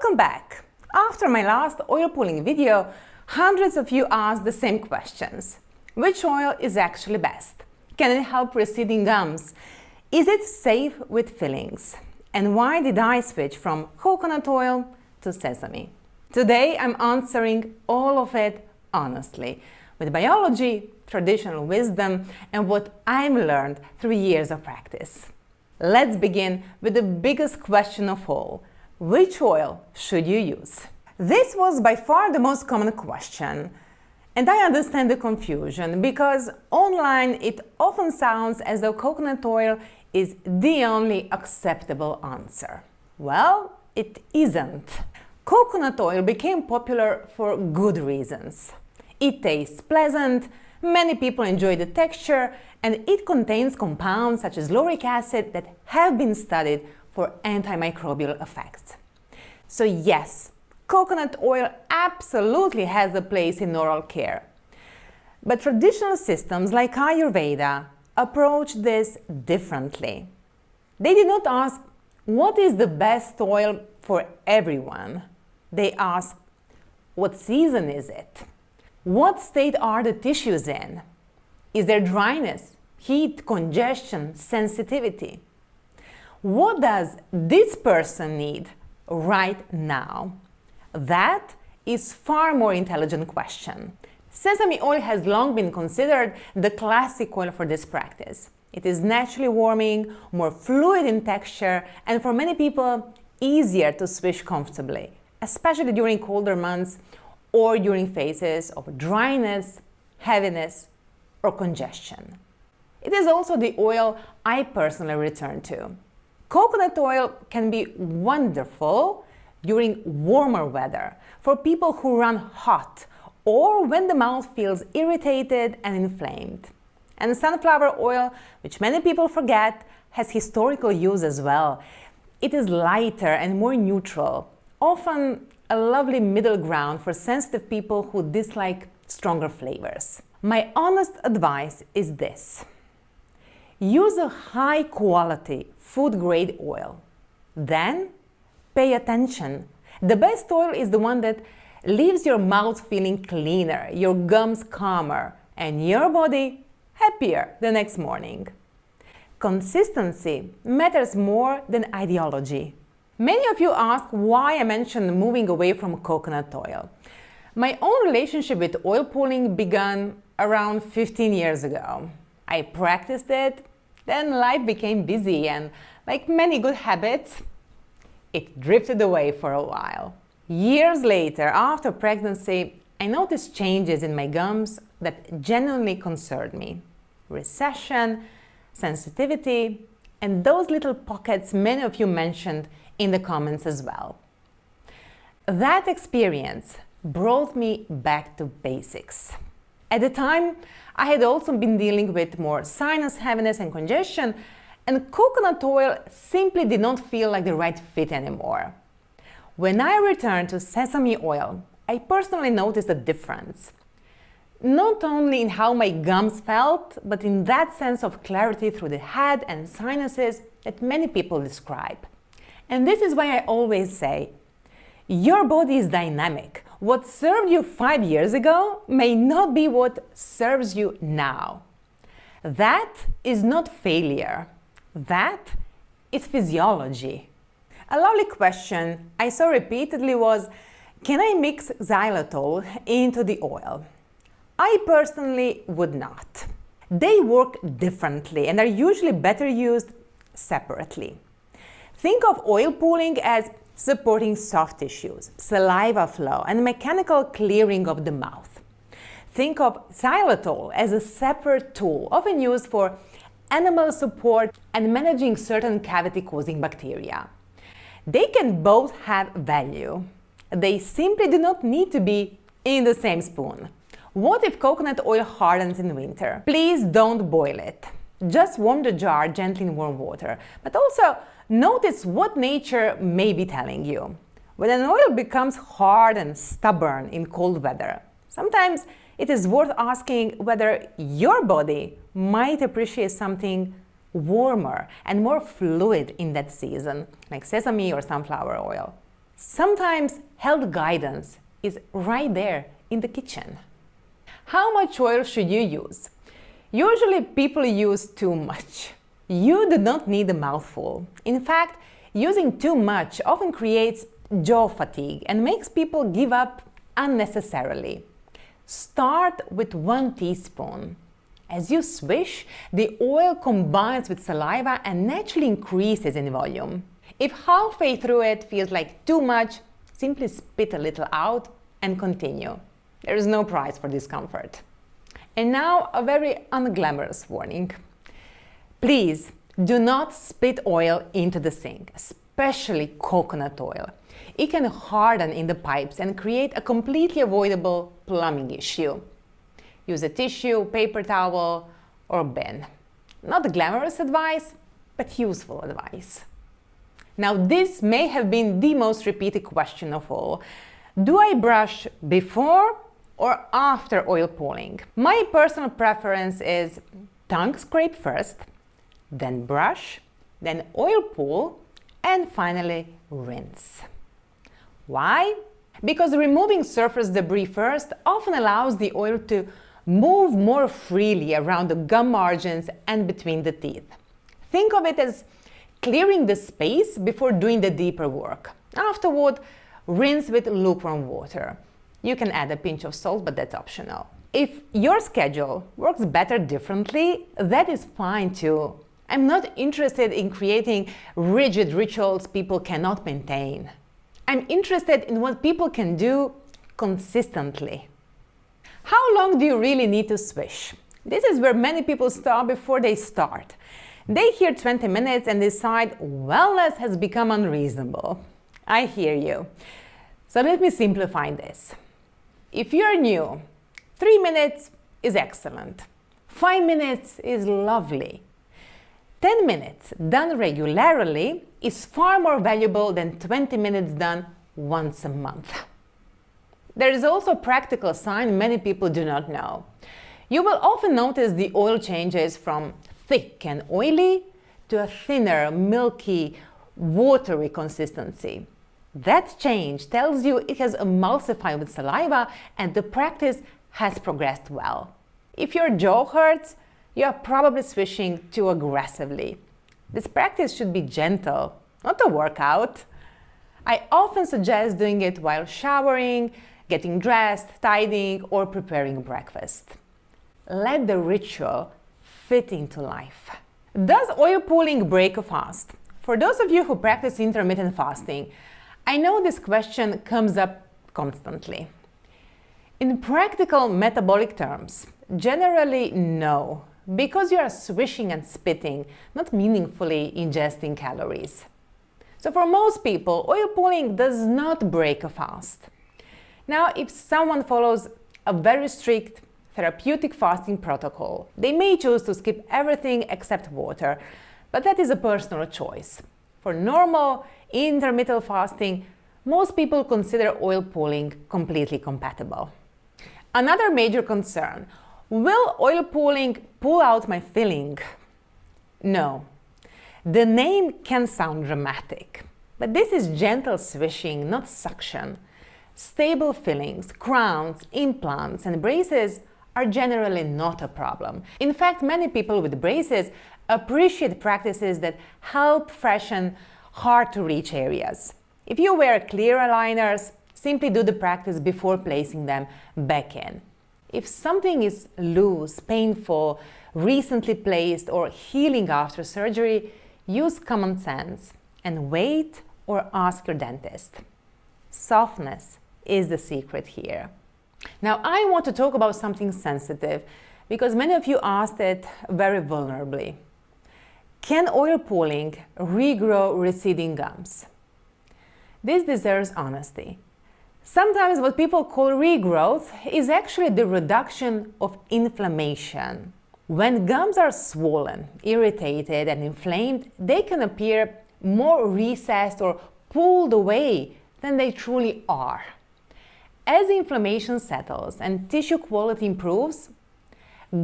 Welcome back! After my last oil pulling video, hundreds of you asked the same questions. Which oil is actually best? Can it help receding gums? Is it safe with fillings? And why did I switch from coconut oil to sesame? Today I'm answering all of it honestly, with biology, traditional wisdom, and what I've learned through years of practice. Let's begin with the biggest question of all. Which oil should you use? This was by far the most common question, and I understand the confusion because online it often sounds as though coconut oil is the only acceptable answer. Well, it isn't. Coconut oil became popular for good reasons. It tastes pleasant, many people enjoy the texture, and it contains compounds such as lauric acid that have been studied for antimicrobial effects. So yes, coconut oil absolutely has a place in oral care. But traditional systems like Ayurveda approach this differently. They did not ask, what is the best oil for everyone? They ask, what season is it? What state are the tissues in? Is there dryness, heat, congestion, sensitivity? What does this person need right now? That is far more intelligent question. Sesame oil has long been considered the classic oil for this practice. It is naturally warming, more fluid in texture, and for many people, easier to swish comfortably, especially during colder months or during phases of dryness, heaviness, or congestion. It is also the oil I personally return to. Coconut oil can be wonderful during warmer weather for people who run hot or when the mouth feels irritated and inflamed. And sunflower oil, which many people forget, has historical use as well. It is lighter and more neutral, often a lovely middle ground for sensitive people who dislike stronger flavors. My honest advice is this. Use a high-quality, food-grade oil. Then, pay attention. The best oil is the one that leaves your mouth feeling cleaner, your gums calmer, and your body happier the next morning. Consistency matters more than ideology. Many of you ask why I mentioned moving away from coconut oil. My own relationship with oil pulling began around 15 years ago. I practiced it, then life became busy and, like many good habits, it drifted away for a while. Years later, after pregnancy, I noticed changes in my gums that genuinely concerned me. Recession, sensitivity, and those little pockets many of you mentioned in the comments as well. That experience brought me back to basics. At the time, I had also been dealing with more sinus heaviness and congestion, and coconut oil simply did not feel like the right fit anymore. When I returned to sesame oil, I personally noticed a difference. Not only in how my gums felt, but in that sense of clarity through the head and sinuses that many people describe. And this is why I always say, your body is dynamic. What served you 5 years ago may not be what serves you now. That is not failure. That is physiology. A lovely question I saw repeatedly was, can I mix xylitol into the oil? I personally would not. They work differently and are usually better used separately. Think of oil pulling as supporting soft tissues, saliva flow, and mechanical clearing of the mouth. Think of xylitol as a separate tool, often used for animal support and managing certain cavity-causing bacteria. They can both have value. They simply do not need to be in the same spoon. What if coconut oil hardens in winter? Please don't boil it. Just warm the jar gently in warm water, but also notice what nature may be telling you. When an oil becomes hard and stubborn in cold weather, sometimes it is worth asking whether your body might appreciate something warmer and more fluid in that season, like sesame or sunflower oil. Sometimes health guidance is right there in the kitchen. How much oil should you use? Usually people use too much. You do not need a mouthful. In fact, using too much often creates jaw fatigue and makes people give up unnecessarily. Start with 1 teaspoon. As you swish, the oil combines with saliva and naturally increases in volume. If halfway through it feels like too much, simply spit a little out and continue. There is no price for discomfort. And now a very unglamorous warning. Please do not spit oil into the sink, especially coconut oil. It can harden in the pipes and create a completely avoidable plumbing issue. Use a tissue, paper towel, or bin. Not glamorous advice, but useful advice. Now, this may have been the most repeated question of all. Do I brush before or after oil pulling? My personal preference is tongue scrape first, then brush, then oil pull, and finally rinse. Why? Because removing surface debris first often allows the oil to move more freely around the gum margins and between the teeth. Think of it as clearing the space before doing the deeper work. Afterward, rinse with lukewarm water. You can add a pinch of salt, but that's optional. If your schedule works better differently, that is fine too. I'm not interested in creating rigid rituals people cannot maintain. I'm interested in what people can do consistently. How long do you really need to swish? This is where many people stop before they start. They hear 20 minutes and decide wellness has become unreasonable. I hear you. So let me simplify this. If you're new, 3 minutes is excellent. 5 minutes is lovely. 10 minutes done regularly is far more valuable than 20 minutes done once a month. There is also a practical sign many people do not know. You will often notice the oil changes from thick and oily to a thinner, milky, watery consistency. That change tells you it has emulsified with saliva and the practice has progressed well. If your jaw hurts, you are probably swishing too aggressively. This practice should be gentle, not a workout. I often suggest doing it while showering, getting dressed, tidying, or preparing breakfast. Let the ritual fit into life. Does oil pulling break a fast? For those of you who practice intermittent fasting, I know this question comes up constantly. In practical metabolic terms, generally no, because you are swishing and spitting, not meaningfully ingesting calories. So for most people, oil pulling does not break a fast. Now, if someone follows a very strict therapeutic fasting protocol, they may choose to skip everything except water, but that is a personal choice. For normal, intermittent fasting, most people consider oil pulling completely compatible. Another major concern: will oil pulling pull out my filling? No. The name can sound dramatic, but this is gentle swishing, not suction. Stable fillings, crowns, implants, and braces are generally not a problem. In fact, many people with braces appreciate practices that help freshen hard-to-reach areas. If you wear clear aligners, simply do the practice before placing them back in. If something is loose, painful, recently placed, or healing after surgery, use common sense and wait or ask your dentist. Softness is the secret here. Now, I want to talk about something sensitive because many of you asked it very vulnerably. Can oil pulling regrow receding gums? This deserves honesty. Sometimes what people call regrowth is actually the reduction of inflammation. When gums are swollen, irritated, and inflamed, they can appear more recessed or pulled away than they truly are. As inflammation settles and tissue quality improves,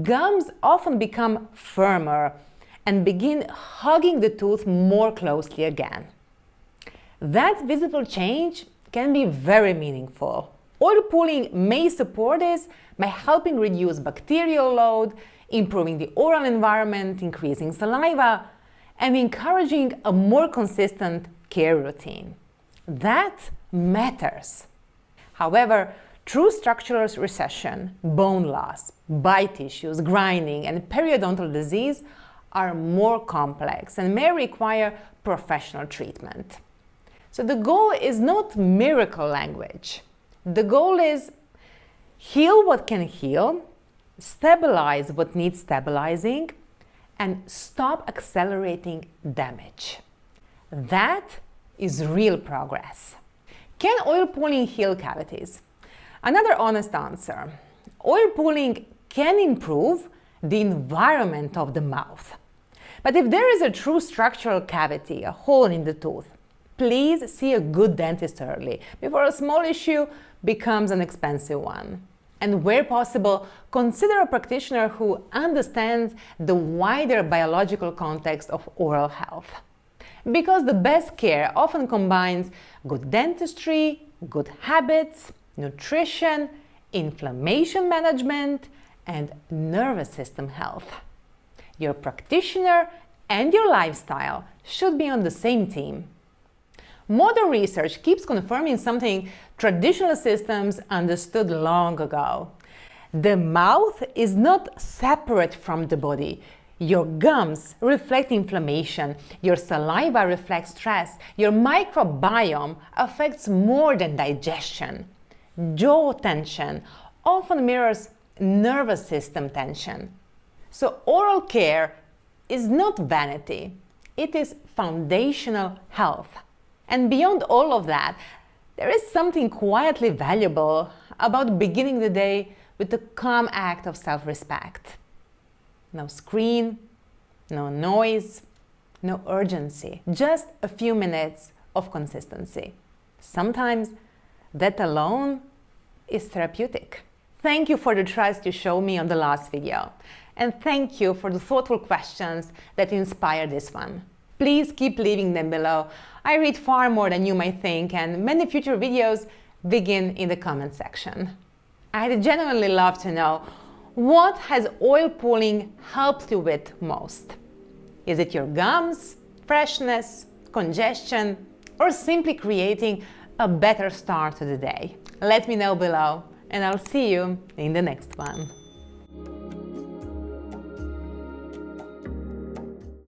gums often become firmer and begin hugging the tooth more closely again. That visible change can be very meaningful. Oil pulling may support this by helping reduce bacterial load, improving the oral environment, increasing saliva, and encouraging a more consistent care routine. That matters. However, true structural recession, bone loss, bite issues, grinding, and periodontal disease are more complex and may require professional treatment. So the goal is not miracle language. The goal is heal what can heal, stabilize what needs stabilizing, and stop accelerating damage. That is real progress. Can oil pulling heal cavities? Another honest answer. Oil pulling can improve the environment of the mouth. But if there is a true structural cavity, a hole in the tooth, please see a good dentist early before a small issue becomes an expensive one. And where possible, consider a practitioner who understands the wider biological context of oral health. Because the best care often combines good dentistry, good habits, nutrition, inflammation management, and nervous system health. Your practitioner and your lifestyle should be on the same team. Modern research keeps confirming something traditional systems understood long ago. The mouth is not separate from the body. Your gums reflect inflammation, your saliva reflects stress, your microbiome affects more than digestion. Jaw tension often mirrors nervous system tension. So oral care is not vanity, it is foundational health. And beyond all of that, there is something quietly valuable about beginning the day with the calm act of self-respect. No screen, no noise, no urgency, just a few minutes of consistency. Sometimes that alone is therapeutic. Thank you for the trust you showed me on the last video. And thank you for the thoughtful questions that inspired this one. Please keep leaving them below. I read far more than you might think, and many future videos begin in the comment section. I'd genuinely love to know, what has oil pulling helped you with most? Is it your gums, freshness, congestion, or simply creating a better start to the day? Let me know below, and I'll see you in the next one.